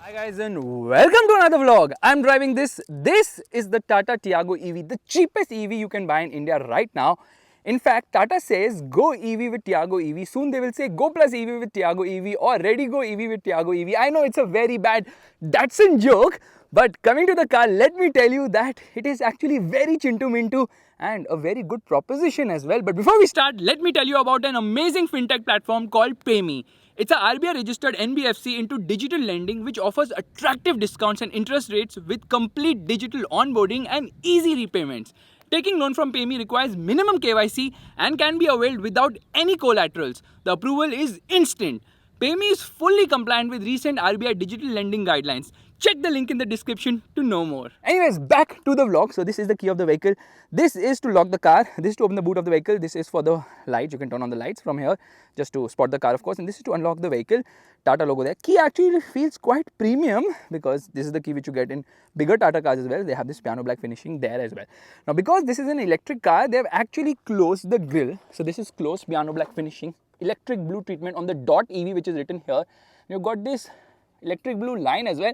Hi guys and welcome to another vlog. I'm driving this. This is the Tata Tiago EV, the cheapest EV you can buy in India right now. In fact, Tata says go EV with Tiago EV. Soon they will say go plus EV with Tiago EV or ready go EV with Tiago EV. I know it's a very bad Datsun joke, but coming to the car, let me tell you that it is actually very chintu mintu and a very good proposition as well. But before we start, let me tell you about an amazing fintech platform called PayMe. It's a RBI registered NBFC into digital lending which offers attractive discounts and interest rates with complete digital onboarding and easy repayments. Taking loan from PayMe requires minimum KYC and can be availed without any collaterals. The approval is instant. PayMe is fully compliant with recent RBI digital lending guidelines. Check the link in the description to know more. Anyways, back to the vlog. So this is the key of the vehicle. This is to lock the car. This is to open the boot of the vehicle. This is for the lights. You can turn on the lights from here just to spot the car, of course. And this is to unlock the vehicle. Tata logo there. Key actually feels quite premium because this is the key which you get in bigger Tata cars as well. They have this piano black finishing there as well. Now because this is an electric car, they have actually closed the grille. So this is closed piano black finishing. Electric blue treatment on the dot EV which is written here. You've got this electric blue line as well,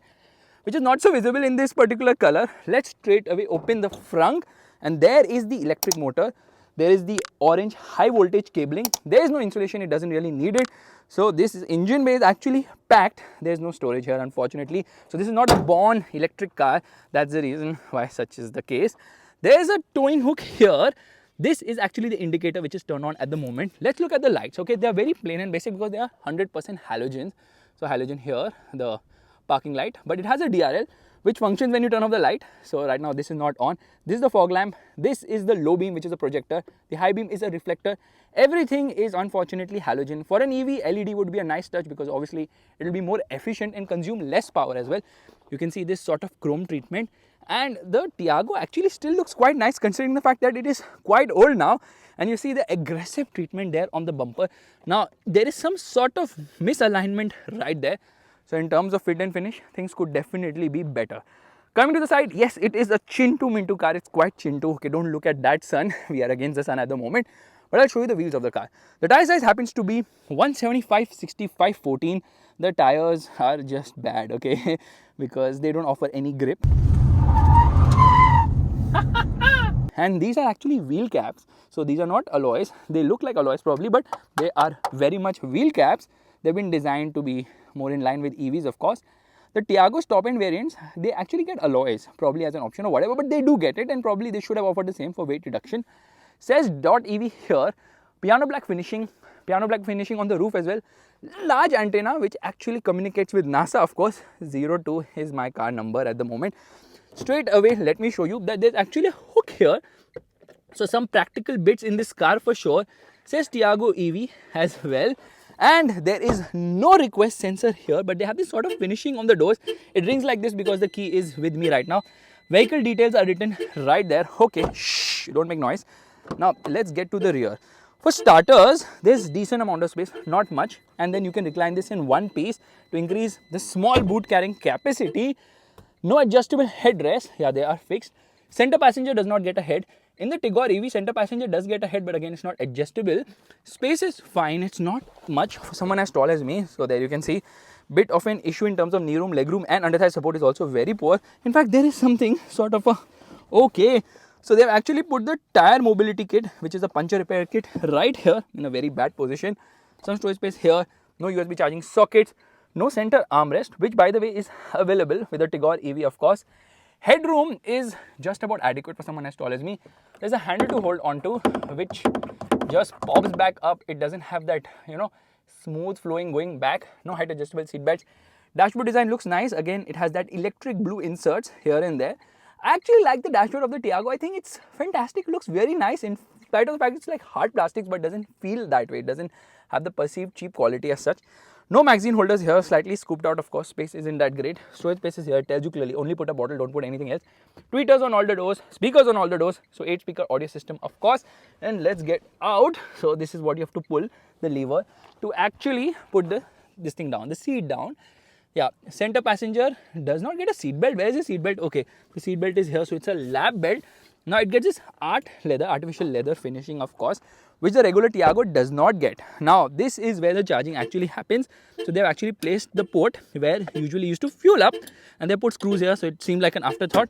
which is not so visible in this particular color. Let's straight away open the frunk and there is the electric motor. There is the orange high voltage cabling. There is no insulation, it doesn't really need it. So this engine bay is actually packed. There is no storage here unfortunately. So this is not a born electric car. That's the reason why such is the case. There is a towing hook here. This is actually the indicator which is turned on at the moment. Let's look at the lights. Okay, they are very plain and basic because they are 100% halogens. So halogen here, the parking light, but it has a DRL which functions when you turn off the light. So right now this is not on. This is the fog lamp. This is the low beam which is a projector. The high beam is a reflector. Everything is unfortunately halogen. For an EV, LED would be a nice touch because obviously it will be more efficient and consume less power as well. You can see this sort of chrome treatment. And the Tiago actually still looks quite nice considering the fact that it is quite old now. And you see the aggressive treatment there on the bumper. Now, there is some sort of misalignment right there. So, in terms of fit and finish, things could definitely be better. Coming to the side, yes, it is a chintu mintu car. It's quite chintu. Okay, don't look at that sun. We are against the sun at the moment. But I'll show you the wheels of the car. The tire size happens to be 175/65/14. The tires are just bad, okay, because they don't offer any grip. And these are actually wheel caps. So these are not alloys. They look like alloys probably, but they are very much wheel caps. They've been designed to be more in line with EVs, of course. The Tiago's top end variants, they actually get alloys, probably as an option or whatever, but they do get it and probably they should have offered the same for weight reduction. Says dot EV here, piano black finishing on the roof as well. Large antenna which actually communicates with NASA, of course. 02 is my car number at the moment. Straight away, let me show you that there's actually a hook here. So some practical bits in this car for sure. Says Tiago EV as well. And there is no request sensor here, but they have this sort of finishing on the doors. It rings like this because the key is with me right now. Vehicle details are written right there. Okay, shh, don't make noise. Now, let's get to the rear. For starters, there's decent amount of space, not much. And then you can recline this in one piece to increase the small boot carrying capacity. No adjustable headrest. Yeah, they are fixed. Center passenger does not get a head. In the Tigor EV, center passenger does get a head, but again, it's not adjustable. Space is fine. It's not much for someone as tall as me. So there you can see bit of an issue in terms of knee room, leg room, and under thigh support is also very poor. In fact, there is something sort of a okay. So they've actually put the tire mobility kit, which is a puncture repair kit, right here in a very bad position. Some storage space here. No USB charging sockets. No center armrest, which by the way is available with the Tigor EV, of course. Headroom is just about adequate for someone as tall as me. There's a handle to hold onto, which just pops back up. It doesn't have that, smooth flowing going back. No height adjustable seat belts. Dashboard design looks nice. Again, it has that electric blue inserts here and there. I actually like the dashboard of the Tiago. I think it's fantastic. It looks very nice in spite of the fact it's like hard plastics, but doesn't feel that way. It doesn't have the perceived cheap quality as such. No magazine holders here, slightly scooped out, of course. Space isn't that great. Storage space is here. It tells you clearly, only put a bottle, don't put anything else. Tweeters on all the doors, speakers on all the doors. So 8-speaker audio system, of course. And let's get out. So this is what you have to pull the lever to actually put this thing down, the seat down. Yeah, center passenger does not get a seat belt. Where is the seat belt? Okay, the seat belt is here. So it's a lap belt. Now it gets this artificial leather finishing, of course. which the regular Tiago does not get. Now this is where the charging actually happens. So they've actually placed the port where usually used to fuel up, and they put screws here, so it seemed like an afterthought.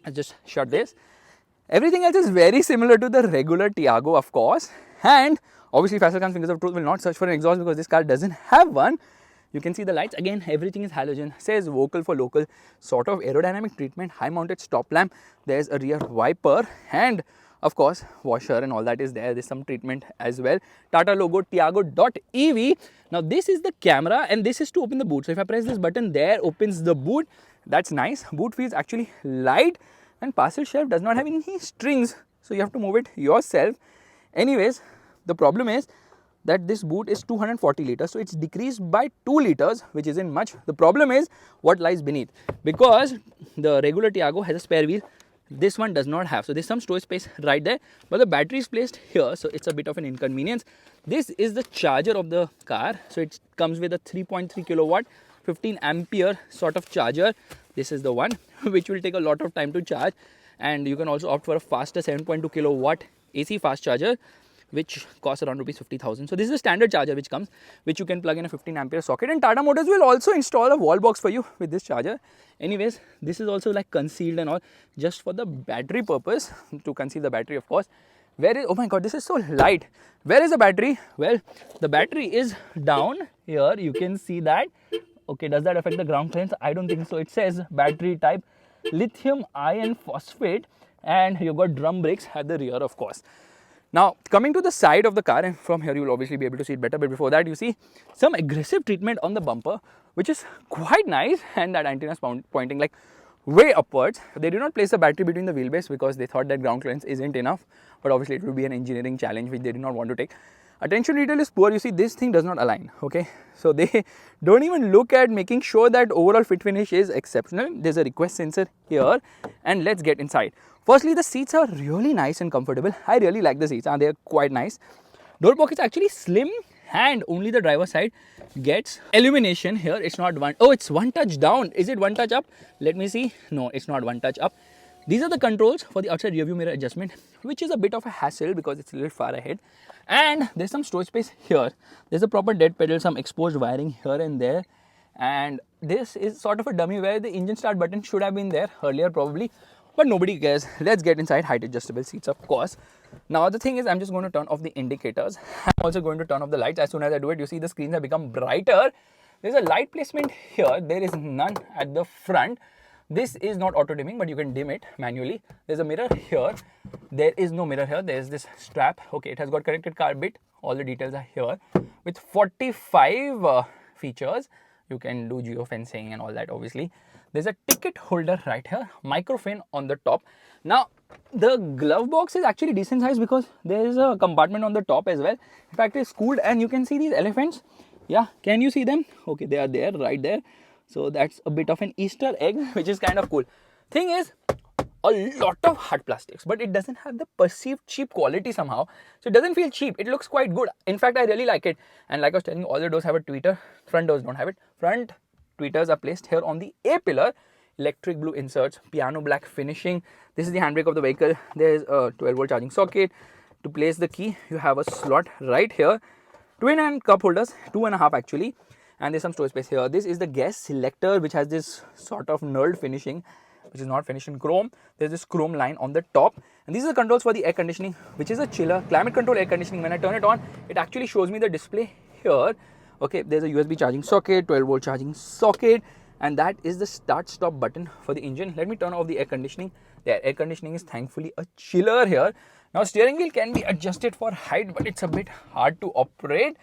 I just shut this. Everything else is very similar to the regular Tiago, of course, and obviously Faisal Khan's fingers of truth will not search for an exhaust because this car doesn't have one. You can see the lights again, everything is halogen, says vocal for local, sort of aerodynamic treatment, high mounted stop lamp, there's a rear wiper, and of course washer and all that is there. There's some treatment as well. Tata logo Tiago.ev. Now this is the camera and this is to open the boot. So if I press this button, there opens the boot. That's nice. Boot feels actually light, and parcel shelf does not have any strings, so you have to move it yourself. Anyways, the problem is that this boot is 240 liters, so it's decreased by 2 liters, which isn't much. The problem is what lies beneath, because the regular Tiago has a spare wheel, this one does not have. So there's some storage space right there, but the battery is placed here, so it's a bit of an inconvenience. This is the charger of the car, so it comes with a 3.3 kilowatt 15 ampere sort of charger. This is the one which will take a lot of time to charge, and you can also opt for a faster 7.2 kilowatt AC fast charger, which costs around rupees 50,000. So this is the standard charger which comes, which you can plug in a 15 ampere socket, and Tata Motors will also install a wall box for you with this charger. Anyways, this is also like concealed and all, just for the battery purpose, to conceal the battery, of course. Where is, oh my god, this is so light. Where is the battery? Well, the battery is down here, you can see that. Okay, does that affect the ground clearance? I don't think so. It says battery type lithium iron phosphate, and you've got drum brakes at the rear, of course. Now coming to the side of the car, and from here you will obviously be able to see it better, but before that you see some aggressive treatment on the bumper, which is quite nice, and that antenna is pointing like way upwards. They did not place the battery between the wheelbase because they thought that ground clearance isn't enough, but obviously it will be an engineering challenge which they did not want to take. Attention detail is poor. You see this thing does not align, okay, so they don't even look at making sure that overall fit finish is exceptional. There's a request sensor here, and let's get inside. Firstly, the seats are really nice and comfortable. I really like the seats, and they're quite nice. Door pockets actually slim, and only the driver side gets illumination here. It's not one, oh, it's one touch down. Is it one touch up? Let me see. No, it's not one touch up. These are the controls for the outside rear view mirror adjustment, which is a bit of a hassle because it's a little far ahead. And there's some storage space here. There's a proper dead pedal, some exposed wiring here and there. And this is sort of a dummy where the engine start button should have been there earlier probably, but nobody cares. Let's get inside. Height adjustable seats, of course. Now the thing is, I'm just going to turn off the indicators. I'm also going to turn off the lights. As soon as I do it, you see the screens have become brighter. There's a light placement here. There is none at the front. This is not auto dimming, but you can dim it manually. There's a mirror here. There is no mirror here. There's this strap. Okay, it has got connected car bit. All the details are here with 45 features. You can do geofencing and all that, obviously. There's a ticket holder right here, microphone on the top. Now, the glove box is actually decent size because there is a compartment on the top as well. In fact, it's cooled, and you can see these elephants. Yeah, can you see them? Okay, they are there, right there. So that's a bit of an Easter egg, which is kind of cool. Thing is, a lot of hard plastics, but it doesn't have the perceived cheap quality somehow. So it doesn't feel cheap. It looks quite good. In fact, I really like it. And like I was telling you, all the doors have a tweeter. Front doors don't have it. Front tweeters are placed here on the A pillar. Electric blue inserts, piano black finishing. This is the handbrake of the vehicle. There's a 12-volt charging socket. To place the key, you have a slot right here. Twin and cup holders, 2.5 actually. And there's some storage space here. This is the gas selector, which has this sort of knurled finishing, which is not finished in chrome. There's this chrome line on the top. And these are the controls for the air conditioning, which is a chiller. Climate control air conditioning. When I turn it on, it actually shows me the display here. Okay, there's a USB charging socket, 12-volt charging socket. And that is the start stop button for the engine. Let me turn off the air conditioning. The air conditioning is thankfully a chiller here. Now steering wheel can be adjusted for height, but it's a bit hard to operate.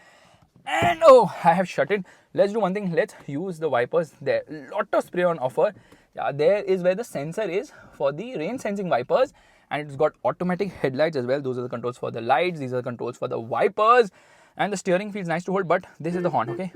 And oh, I have shut it. Let's do one thing. Let's use the wipers. There, lot of spray on offer. Yeah, there is where the sensor is for the rain sensing wipers, and it's got automatic headlights as well. Those are the controls for the lights. These are the controls for the wipers, and the steering feels nice to hold. But this is the horn. Okay,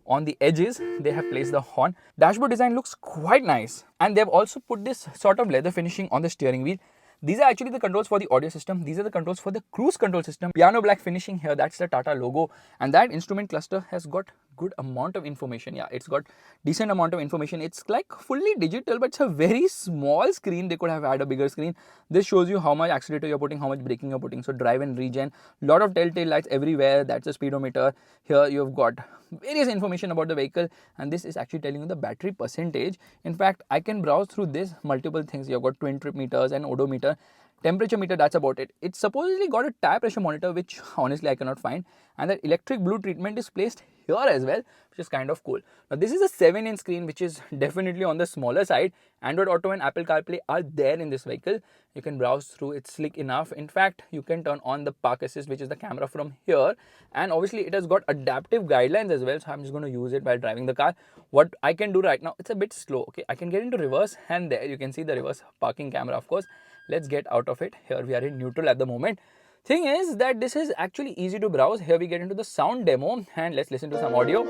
on the edges they have placed the horn. Dashboard design looks quite nice, and they've also put this sort of leather finishing on the steering wheel. These are actually the controls for the audio system. These are the controls for the cruise control system. Piano black finishing here, that's the Tata logo. And that instrument cluster has got good amount of information. Yeah, it's got decent amount of information. It's like fully digital, but it's a very small screen. They could have had a bigger screen. This shows you how much accelerator you're putting, how much braking you're putting. So drive and regen, lot of telltale lights everywhere. That's the speedometer. Here you've got various information about the vehicle, and this is actually telling you the battery percentage. In fact, I can browse through this multiple things. You've got twin trip meters and odometer, temperature meter, that's about it. It's supposedly got a tire pressure monitor, which honestly I cannot find, and that electric blue treatment is placed here as well, which is kind of cool. Now this is a 7-inch screen, which is definitely on the smaller side. Android Auto and Apple CarPlay are there in this vehicle. You can browse through, it's slick enough. In fact, you can turn on the park assist, which is the camera from here, and obviously it has got adaptive guidelines as well, so I'm just going to use it while driving the car. What I can do right now, it's a bit slow, okay, I can get into reverse, and there you can see the reverse parking camera, of course. Let's get out of it. Here we are in neutral at the moment. Thing is that this is actually easy to browse. Here we get into the sound demo, and let's listen to some audio.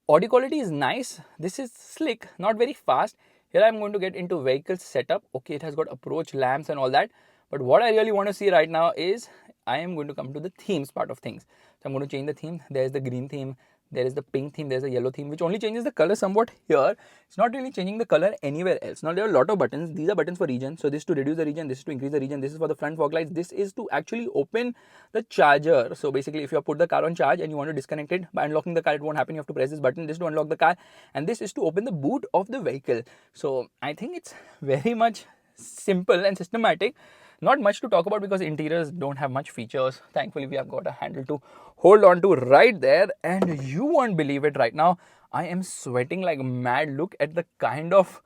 Audio quality is nice. This is slick, not very fast. Here I'm going to get into vehicle setup. Okay, it has got approach lamps and all that. But what I really want to see right now is I am going to come to the themes part of things. So I'm going to change the theme. There's the green theme. There is the pink theme, there's a yellow theme, which only changes the color somewhat here. It's not really changing the color anywhere else. Now there are a lot of buttons. These are buttons for region. So this is to reduce the region, this is to increase the region, this is for the front fog lights, this is to actually open the charger. So basically if you have put the car on charge and you want to disconnect it by unlocking the car, it won't happen. You have to press this button. This is to unlock the car, and this is to open the boot of the vehicle. So I think it's very much simple and systematic. Not much to talk about because interiors don't have much features. Thankfully, we have got a handle to hold on to right there, and you won't believe it right now. I am sweating like mad. Look at the kind of,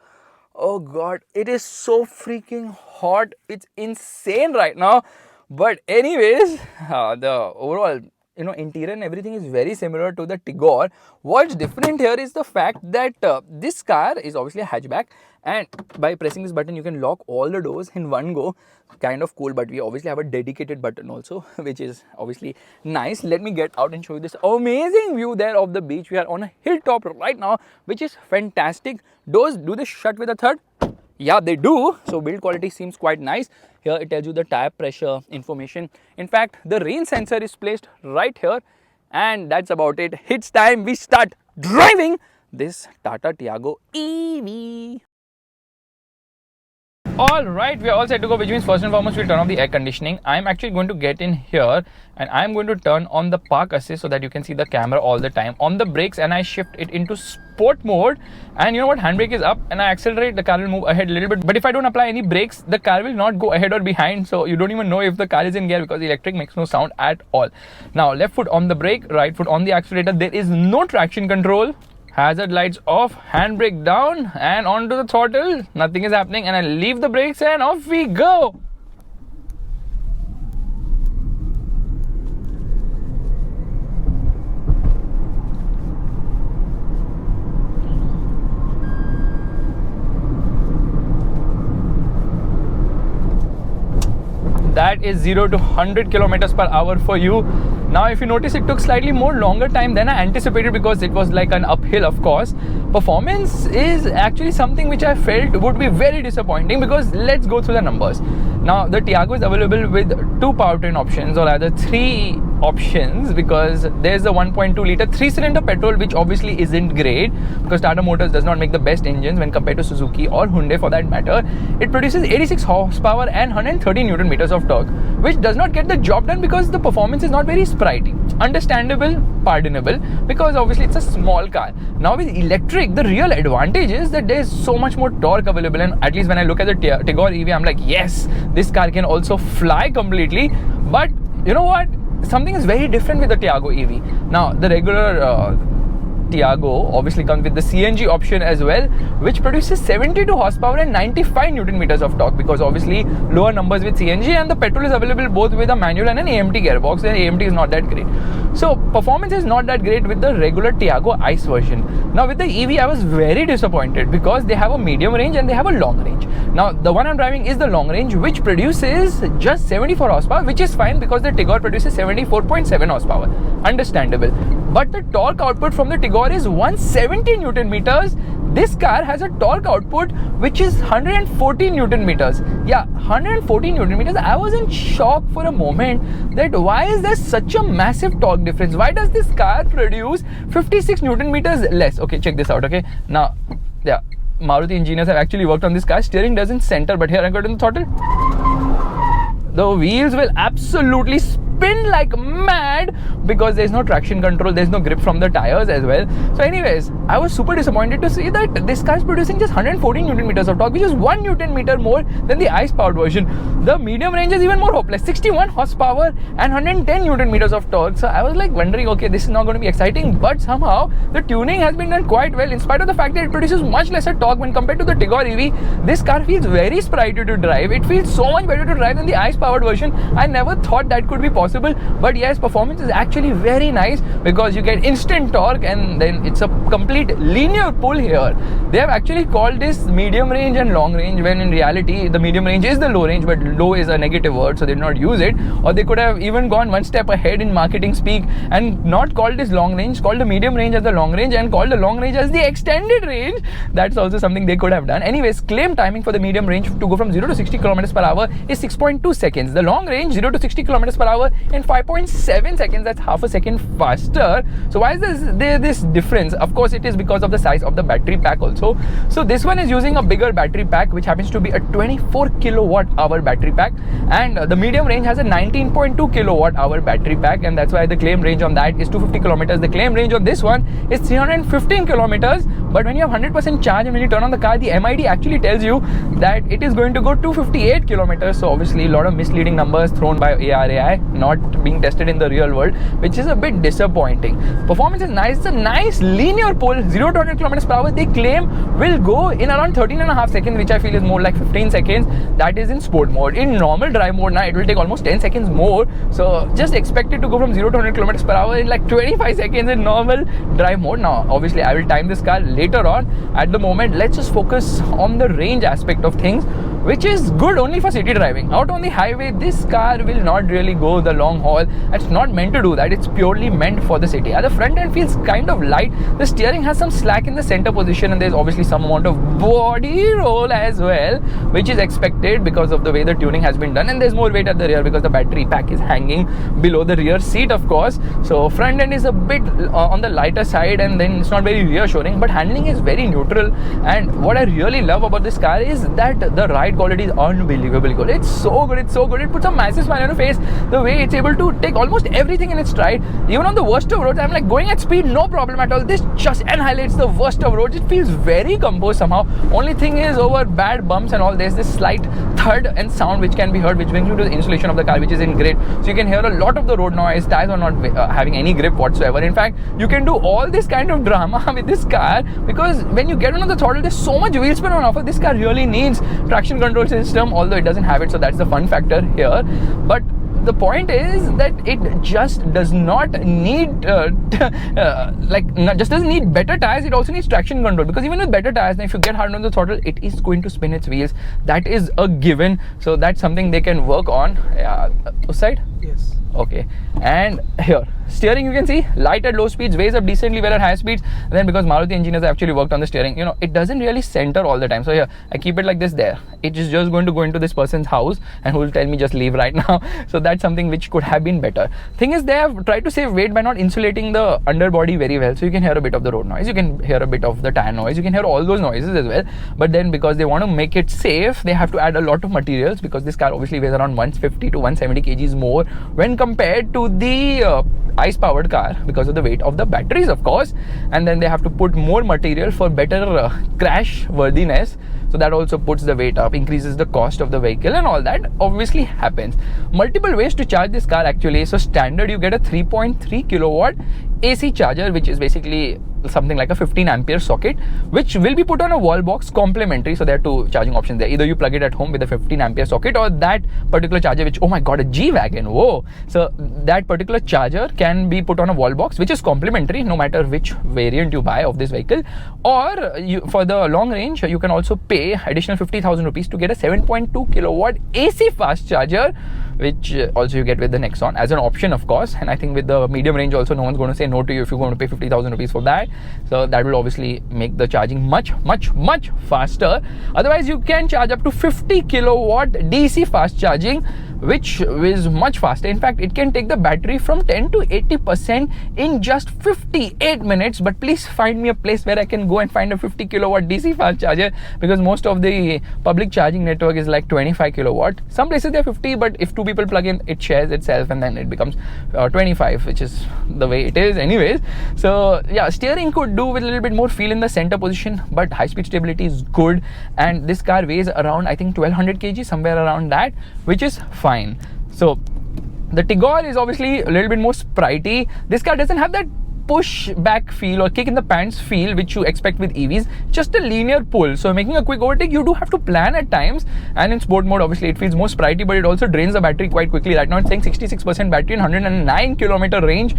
oh god, it is so freaking hot. It's insane right now. But anyways, the overall interior and everything is very similar to the Tigor. What's different here is the fact that this car is obviously a hatchback, and by pressing this button you can lock all the doors in one go. Kind of cool, but we obviously have a dedicated button also, which is obviously nice. Let me get out and show you this amazing view there of the beach. We are on a hilltop right now, which is fantastic. Doors, do they shut with a third? Yeah, they do. So build quality seems quite nice. Here it tells you the tire pressure information. In fact, the rain sensor is placed right here, and that's about it. It's time we start driving this Tata Tiago EV. Alright, we are all set to go, which means first and foremost we'll turn off the air conditioning. I'm actually going to get in here and I'm going to turn on the park assist so that you can see the camera all the time. On the brakes, and I shift it into sport mode, and you know what, handbrake is up, and I accelerate, the car will move ahead a little bit. But if I don't apply any brakes, the car will not go ahead or behind, so you don't even know if the car is in gear because the electric makes no sound at all. Now left foot on the brake, right foot on the accelerator. There is no traction control. Hazard lights off, handbrake down, and onto the throttle. Nothing is happening, and I leave the brakes and off we go. That is 0 to 100 kilometers per hour for you. Now if you notice, it took slightly more longer time than I anticipated because it was like an uphill, of course. Performance is actually something which I felt would be very disappointing, because let's go through the numbers. Now the Tiago is available with 2 powertrain options, or rather 3 options, because there's the 1.2 liter 3-cylinder petrol, which obviously isn't great because Tata Motors does not make the best engines when compared to Suzuki or Hyundai for that matter. It produces 86 horsepower and 130 Newton meters of torque, which does not get the job done because the performance is not very sprightly. Understandable, pardonable, because obviously it's a small car. Now with electric, the real advantage is that there's so much more torque available, and at least when I look at the Tigor EV, I'm like, yes, this car can also fly completely. But you know what? Something is very different with the Tiago EV. Now the regular Tiago obviously comes with the CNG option as well, which produces 72 horsepower and 95 Newton meters of torque, because obviously lower numbers with CNG, and the petrol is available both with a manual and an AMT gearbox, and AMT is not that great. So performance is not that great with the regular Tiago ICE version. Now with the EV, I was very disappointed because they have a medium range and they have a long range. Now the one I'm driving is the long range, which produces just 74 horsepower, which is fine because the Tigor produces 74.7 horsepower. Understandable. But the torque output from the Tigor is 170 Newton meters. this car has a torque output which is 114 Newton meters. Yeah, 114 Newton meters. I was in shock for a moment that why is there such a massive torque difference? Why does this car produce 56 Newton meters less? Okay, check this out. Okay, now, yeah, Maruti engineers have actually worked on this car. Steering doesn't center, but here I got in the throttle. The wheels will absolutely spin like mad because there's no traction control, there's no grip from the tires as well. So anyways, I was super disappointed to see that this car is producing just 114 Newton meters of torque, which is 1 Newton meter more than the ICE powered version. The medium range is even more hopeless, 61 horsepower and 110 Newton meters of torque. So I was like wondering, okay, this is not going to be exciting, but somehow the tuning has been done quite well in spite of the fact that it produces much lesser torque when compared to the Tigor EV. This car feels very sprightly to drive. It feels so much better to drive than the ICE powered version. I never thought that could be possible, but yes, performance is actually very nice because you get instant torque and then it's a complete linear pull here. They have actually called this medium range and long range, when in reality the medium range is the low range, but low is a negative word, so they did not use it. Or they could have even gone one step ahead in marketing speak and not called this long range, called the medium range as the long range and called the long range as the extended range. That's also something they could have done. Anyways, claim timing for the medium range to go from 0 to 60 kilometers per hour is 6.2 seconds. The long range 0 to 60 kilometers per hour in 5.7 seconds. That's half a second faster. So why is this difference? Of course, it is because of the size of the battery pack also. So this one is using a bigger battery pack, which happens to be a 24 kilowatt hour battery pack, and the medium range has a 19.2 kilowatt hour battery pack, and that's why the claim range on that is 250 kilometers. The claim range on this one is 315 kilometers. But when you have 100% charge and when you turn on the car, the MID actually tells you that it is going to go 258 kilometers. So obviously a lot of misleading numbers thrown by ARAI, not being tested in the real world, which is a bit disappointing. Performance is nice. It's a nice linear pull. 0 to 100 kilometers per hour they claim will go in around 13.5 seconds, which I feel is more like 15 seconds. That is in sport mode. In normal drive mode now, it will take almost 10 seconds more. So just expect it to go from 0 to 100 kilometers per hour in like 25 seconds in normal drive mode. Now obviously I will time this car later on. At the moment, let's just focus on the range aspect of things, which is good only for city driving. Out on the highway, this car will not really go the long haul. It's not meant to do that. It's purely meant for the city. The front end feels kind of light. The steering has some slack in the center position, and there's obviously some amount of body roll as well, which is expected because of the way the tuning has been done. And there's more weight at the rear because the battery pack is hanging below the rear seat, of course. So front end is a bit on the lighter side, and then it's not very reassuring, but handling is very neutral. And what I really love about this car is that the ride quality is unbelievably good. It's so good. It's so good. It puts a massive smile on your face. The way it's able to take almost everything in its stride. Even on the worst of roads, I'm like going at speed, no problem at all. This just annihilates the worst of roads. It feels very composed somehow. Only thing is, over bad bumps and all, there's this slight thud and sound which can be heard, which brings you to the insulation of the car, which is in great. So you can hear a lot of the road noise. Tires are not having any grip whatsoever. In fact, you can do all this kind of drama with this car because when you get on the throttle, there's so much wheel spin on offer. This car really needs traction control system, although it doesn't have it, so that's the fun factor here. But the point is that it just does not need just doesn't need better tires. It also needs traction control, because even with better tires, if you get hard on the throttle, it is going to spin its wheels. That is a given. So that's something they can work on. This side? Yes. Okay. And here, steering, you can see light at low speeds, weighs up decently well at high speeds. Then because Maruti engineers have actually worked on the steering, it doesn't really center all the time. So here, I keep it like this there. It is just going to go into this person's house and who will tell me just leave right now. So that's something which could have been better. Thing is, they have tried to save weight by not insulating the underbody very well. So you can hear a bit of the road noise, you can hear a bit of the tire noise, you can hear all those noises as well. But then because they want to make it safe, they have to add a lot of materials, because this car obviously weighs around 150 to 170 kgs more when compared to the ICE powered car, because of the weight of the batteries, of course. And then they have to put more material for better crash worthiness. So that also puts the weight up, increases the cost of the vehicle, and all that obviously happens. Multiple ways to charge this car actually. So standard, you get a 3.3 kilowatt AC charger, which is basically something like a 15 ampere socket, which will be put on a wall box complimentary. So there are two charging options there. Either you plug it at home with a 15 ampere socket, or that particular charger, which, oh my god, a G-Wagon, whoa. So that particular charger can be put on a wall box, which is complimentary no matter which variant you buy of this vehicle. Or for the long range, you can also pay pay additional 50,000 rupees to get a 7.2 kilowatt AC fast charger, which also you get with the Nexon as an option, of course. And I think with the medium range also, no one's going to say no to you if you're going to pay 50,000 rupees for that. So that will obviously make the charging much faster. Otherwise, you can charge up to 50 kilowatt DC fast charging, which is much faster. In fact, it can take the battery from 10 to 80% in just 58 minutes. But please find me a place where I can go and find a 50 kilowatt DC fast charger, because most of the public charging network is like 25 kilowatt. Some places they're 50, but if two people plug in, it shares itself and then it becomes 25, which is the way it is anyways. So yeah, steering could do with a little bit more feel in the center position, but high speed stability is good. And this car weighs around, I think, 1200 kg, somewhere around that, which is fine. So the Tigor is obviously a little bit more spritey. This car doesn't have that push back feel or kick in the pants feel which you expect with EVs, just a linear pull. So making a quick overtake, you do have to plan at times, and in sport mode obviously it feels more spritey, but it also drains the battery quite quickly. Right now it's saying 66% battery and 109 kilometer range.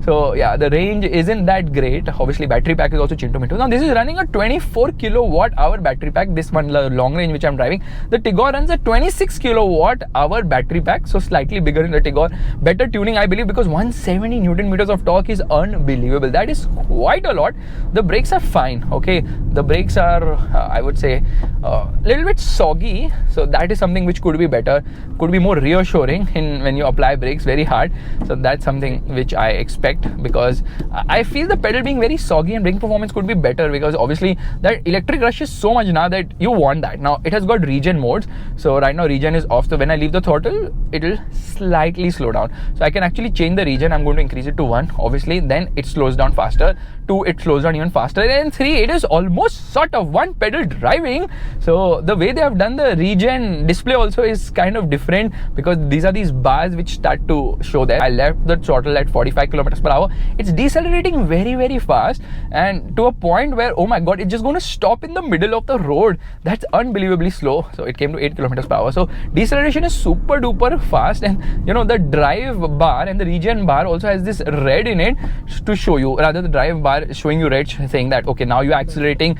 So yeah, the range isn't that great. Obviously battery pack is also chinto-minto. Now this is running a 24 kilowatt hour battery pack, this one long range which I'm driving. The Tigor runs a 26 kilowatt hour battery pack, so slightly bigger in the Tigor. Better tuning, I believe, because 170 Newton meters of torque is unbelievable. That is quite a lot. The brakes are fine. Okay, the brakes are I would say a little bit soggy, so that is something which could be better, could be more reassuring in when you apply brakes very hard. So that's something which I expect, because I feel the pedal being very soggy and braking performance could be better, because obviously that electric rush is so much now that you want that. Now it has got regen modes, so right now regen is off, so when I leave the throttle it will slightly slow down. So I can actually change the regen. I'm going to increase it to 1, obviously, then it slows down faster. 2, it slows down even faster, and 3, it is almost sort of one pedal driving. So the way they have done the regen display also is kind of different, because these are these bars which start to show there. I left the throttle at 45 kilometers per hour. It's decelerating very fast, and to a point where, oh my god, it's just going to stop in the middle of the road. That's unbelievably slow. So it came to 8 kilometers per hour. So deceleration is super duper fast, and you know, the drive bar and the regen bar also has this red in it to show you, rather the drive bar showing you red, saying that okay, now you're accelerating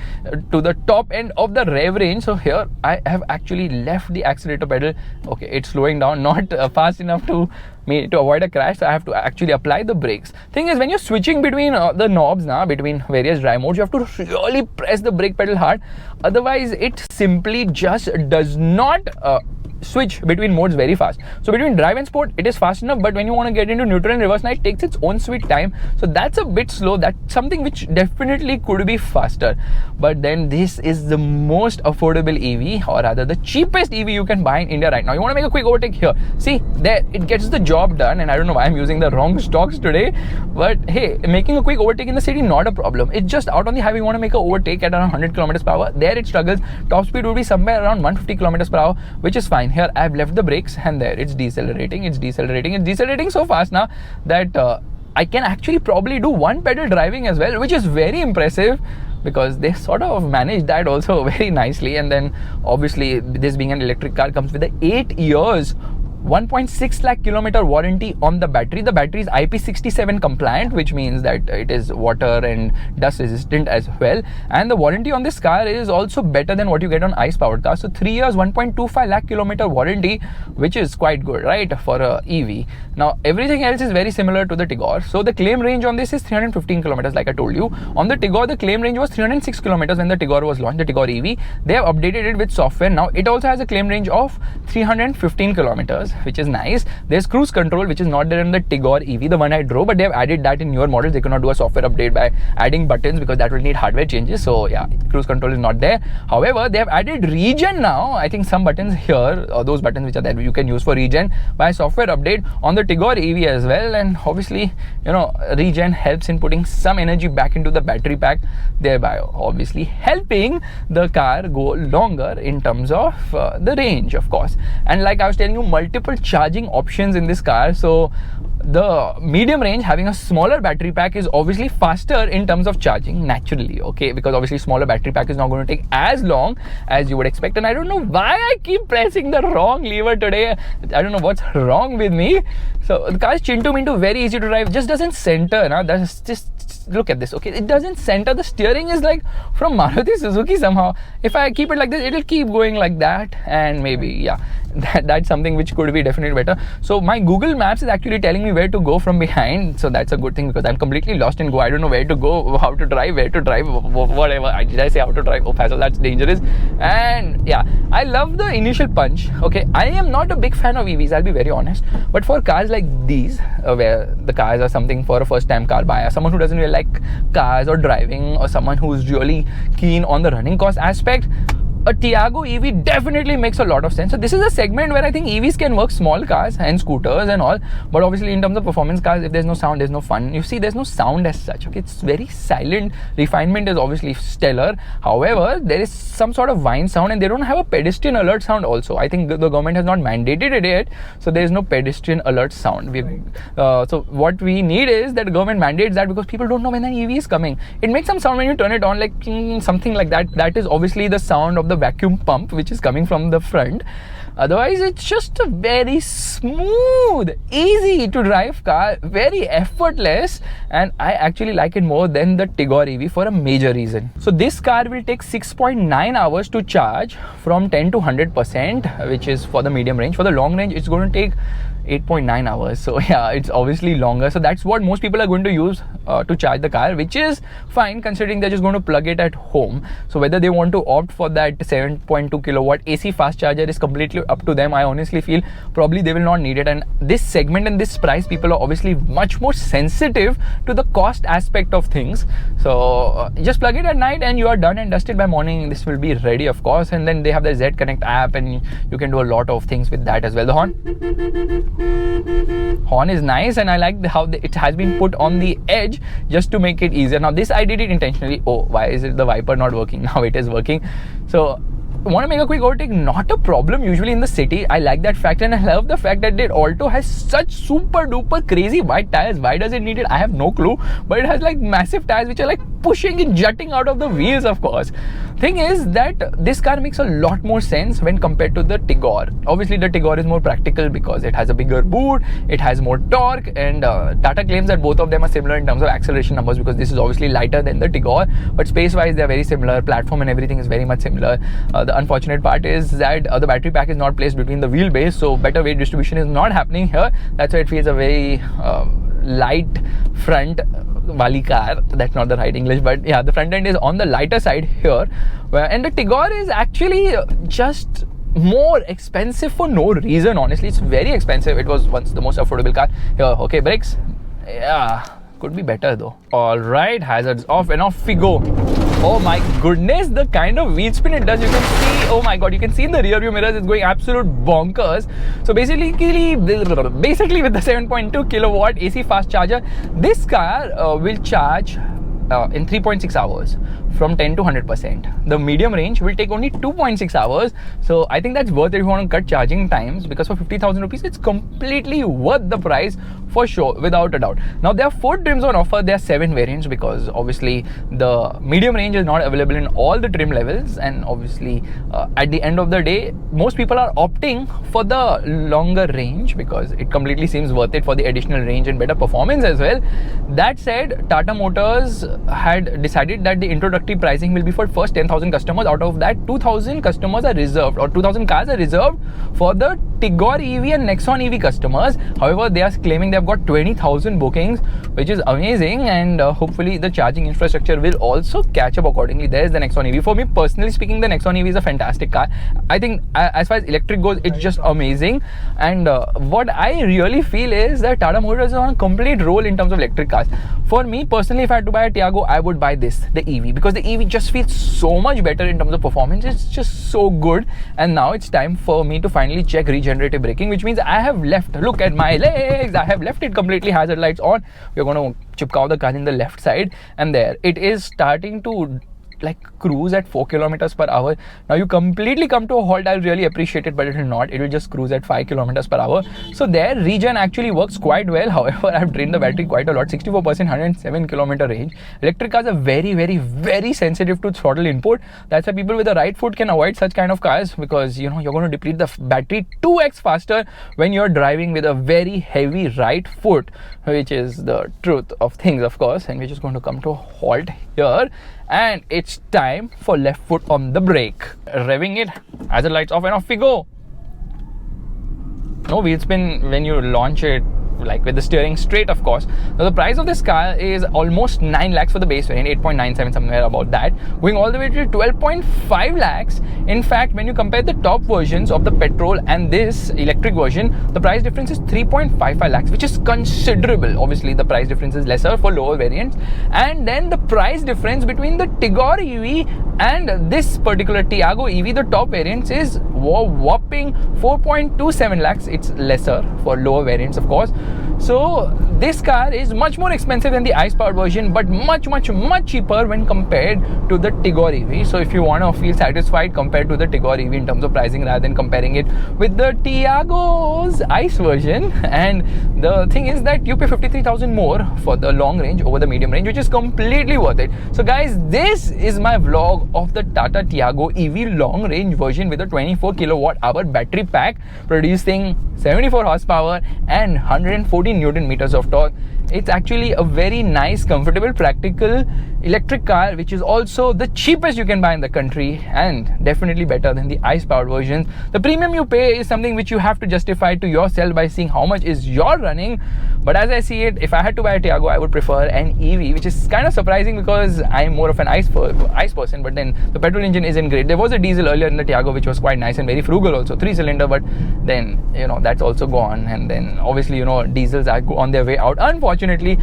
to the top end of the rev range. So here I have actually left the accelerator pedal. Okay, it's slowing down, not fast enough to avoid a crash, so I have to actually apply the brakes. Thing is, when you're switching between the knobs now, between various drive modes, you have to really press the brake pedal hard, otherwise it simply just does not switch between modes very fast. So between drive and sport it is fast enough, but when you want to get into neutral and reverse now, it takes its own sweet time. So that's a bit slow. That's something which definitely could be faster. But then this is the most affordable EV, or rather the cheapest EV you can buy in India right now. You want to make a quick overtake here, see there, it gets the job done. And I don't know why I'm using the wrong stocks today, but hey, making a quick overtake in the city, not a problem. It's just out on the highway, you want to make an overtake at around 100 kilometers per hour, there it struggles. Top speed would be somewhere around 150 kilometers per hour, which is fine. Here I've left the brakes, and there it's decelerating so fast now that I can actually probably do one pedal driving as well, which is very impressive, because they sort of managed that also very nicely. And then obviously this being an electric car comes with the 8 years 1.6 lakh kilometer warranty on the battery. The battery is IP67 compliant, which means that it is water and dust resistant as well. And the warranty on this car is also better than what you get on ICE powered cars. So 3 years, 1.25 lakh kilometer warranty, which is quite good, right, for a EV. Now everything else is very similar to the Tigor. So the claim range on this is 315 kilometers, like I told you. On the Tigor, the claim range was 306 kilometers when the Tigor was launched, the Tigor EV. They have updated it with software. Now it also has a claim range of 315 kilometers, which is nice. There's cruise control, which is not there in the Tigor EV, the one I drove, but they have added that in newer models. They cannot do a software update by adding buttons, because that will need hardware changes. So yeah, cruise control is not there. However, they have added regen now. I think some buttons here, or those buttons which are there, you can use for regen by software update on the Tigor EV as well. And obviously, you know, regen helps in putting some energy back into the battery pack, thereby obviously helping the car go longer in terms of the range, of course. And like I was telling you, multiple charging options in this car. So the medium range, having a smaller battery pack, is obviously faster in terms of charging naturally, okay, because obviously smaller battery pack is not going to take as long as you would expect. And I don't know why I keep pressing the wrong lever today. I don't know what's wrong with me. So the car is chinto minto, very easy to drive, just doesn't center. Now that's just look at this, okay, it doesn't center. The steering is like from Maruti Suzuki somehow. If I keep it like this, it'll keep going like that, and maybe, yeah, that's something which could be definitely better. So my Google Maps is actually telling me where to go from behind, so that's a good thing, because I'm completely lost in Go. I don't know where to go, how to drive, where to drive, whatever. Did I say how to drive? Oh, Faisal, that's dangerous. And yeah, I love the initial punch. Okay, I am not a big fan of EVs, I'll be very honest, but for cars like these, where the cars are something for a first time car buyer, someone who doesn't really like cars or driving, or someone who's really keen on the running cost aspect, a Tiago EV definitely makes a lot of sense. So this is a segment where I think EVs can work, small cars and scooters and all, but obviously in terms of performance cars, if there's no sound, there's no fun. You see, there's no sound as such. Okay, it's very silent. Refinement is obviously stellar. However, there is some sort of whine sound, and they don't have a pedestrian alert sound also. I think the government has not mandated it yet, so there is no pedestrian alert sound. So what we need is that the government mandates that, because people don't know when an EV is coming. It makes some sound when you turn it on, like something like that. That is obviously the sound of the vacuum pump which is coming from the front. Otherwise, it's just a very smooth, easy to drive car, very effortless, and I actually like it more than the Tigor EV for a major reason. So this car will take 6.9 hours to charge from 10 to 100%, which is for the medium range. For the long range, it's going to take 8.9 hours. So yeah, it's obviously longer. So that's what most people are going to use to charge the car, which is fine considering they're just going to plug it at home. So whether they want to opt for that 7.2 kilowatt AC fast charger is completely up to them. I honestly feel probably they will not need it. And this segment and this price, people are obviously much more sensitive to the cost aspect of things. So just plug it at night and you are done and dusted by morning. This will be ready, of course. And then they have the Z Connect app, and you can do a lot of things with that as well. The horn is nice, and I like how it has been put on the edge just to make it easier. Now this I did it intentionally. Oh, why is it the wiper not working? Now it is working. So want to make a quick overtake, not a problem usually in the city. I like that fact, and I love the fact that the Alto has such super duper crazy wide tires. Why does it need it? I have no clue, but it has like massive tires which are like pushing and jutting out of the wheels, of course. Thing is that this car makes a lot more sense when compared to the Tigor. Obviously the Tigor is more practical because it has a bigger boot, it has more torque, and Tata claims that both of them are similar in terms of acceleration numbers, because this is obviously lighter than the Tigor, but space wise they are very similar. Platform and everything is very much similar. The unfortunate part is that the battery pack is not placed between the wheelbase, so better weight distribution is not happening here. That's why it feels a very light front wali car. That's not the right English, but yeah, the front end is on the lighter side here, and the Tigor is actually just more expensive for no reason. Honestly, it's very expensive. It was once the most affordable car here. Okay, brakes, yeah, could be better though. All right, hazards off, and off we go. Oh my goodness, the kind of wheel spin it does. You can see, oh my god, you can see in the rear view mirrors it's going absolute bonkers. So basically with the 7.2 kilowatt AC fast charger, this car will charge in 3.6 hours from 10 to 100%. The medium range will take only 2.6 hours. So I think that's worth it if you want to cut charging times, because for 50,000 rupees, it's completely worth the price for sure, without a doubt. Now there are 4 trims on offer. There are 7 variants, because obviously the medium range is not available in all the trim levels, and obviously at the end of the day, most people are opting for the longer range because it completely seems worth it for the additional range and better performance as well. That said, Tata Motors had decided that the introductory pricing will be for first 10,000 customers. Out of that, 2,000 customers are reserved, or 2,000 cars are reserved for the Tigor EV and Nexon EV customers. However, they are claiming they have got 20,000 bookings, which is amazing, and hopefully the charging infrastructure will also catch up accordingly. There is the Nexon EV. For me personally speaking, the Nexon EV is a fantastic car. I think as far as electric goes, it's just amazing. And what I really feel is that Tata Motors is on a complete roll in terms of electric cars. For me personally, if I had to buy a Tiago, I would buy the EV, because the EV just feels so much better in terms of performance. It's just so good. And now it's time for me to finally check regenerative braking, which means I have left, look at my legs, I have left it completely hazard lights on. We're going to chipkaw the car in the left side, and there it is starting to like cruise at 4 kilometers per hour. Now you completely come to a halt, I'll really appreciate it, but it will not. It will just cruise at 5 kilometers per hour. So their regen actually works quite well. However, I've drained the battery quite a lot. 64%, 107 kilometer range. Electric cars are very sensitive to throttle input. That's why people with the right foot can avoid such kind of cars, because you know you're going to deplete the battery 2x faster when you're driving with a very heavy right foot, which is the truth of things, of course. And we're just going to come to a halt here, and it's time for left foot on the brake. Revving it as it lights off, and off we go. No wheel spin when you launch it, like with the steering straight, of course. Now the price of this car is almost 9 lakhs for the base variant, 8.97 somewhere about that, going all the way to 12.5 lakhs. In fact, when you compare the top versions of the petrol and this electric version, the price difference is 3.55 lakhs, which is considerable. Obviously the price difference is lesser for lower variants. And then the price difference between the Tigor EV and this particular Tiago EV, the top variants, is whopping 4.27 lakhs. It's lesser for lower variants, of course. So this car is much more expensive than the ICE powered version, but much cheaper when compared to the Tigor EV. So if you want to feel satisfied compared to the Tigor EV in terms of pricing, rather than comparing it with the Tiago's ICE version, and the thing is that you pay 53,000 more for the long range over the medium range, which is completely worth it. So guys, this is my vlog of the Tata Tiago EV long range version with a 24 kilowatt hour battery pack producing 74 horsepower and 114 Newton meters of torque. It's actually a very nice, comfortable, practical electric car, which is also the cheapest you can buy in the country, and definitely better than the ICE powered versions. The premium you pay is something which you have to justify to yourself by seeing how much is your running. But as I see it, if I had to buy a Tiago, I would prefer an EV, which is kind of surprising because I'm more of an ICE person, but then the petrol engine isn't great. There was a diesel earlier in the Tiago which was quite nice and very frugal also, 3-cylinder, but then, you know, that's also gone. And then obviously, you know, diesels are on their way out, unfortunately.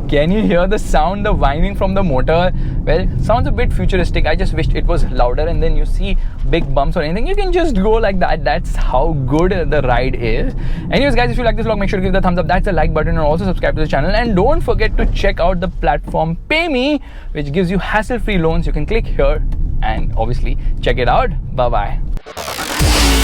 Can you hear the sound, the whining from the motor? Well, sounds a bit futuristic. I just wished it was louder. And then you see big bumps or anything, you can just go like that. That's how good the ride is. Anyways guys, if you like this vlog, make sure to give the thumbs up. That's the like button, and also subscribe to the channel. And don't forget to check out the platform Peppy, which gives you hassle-free loans. You can click here and obviously check it out. Bye bye.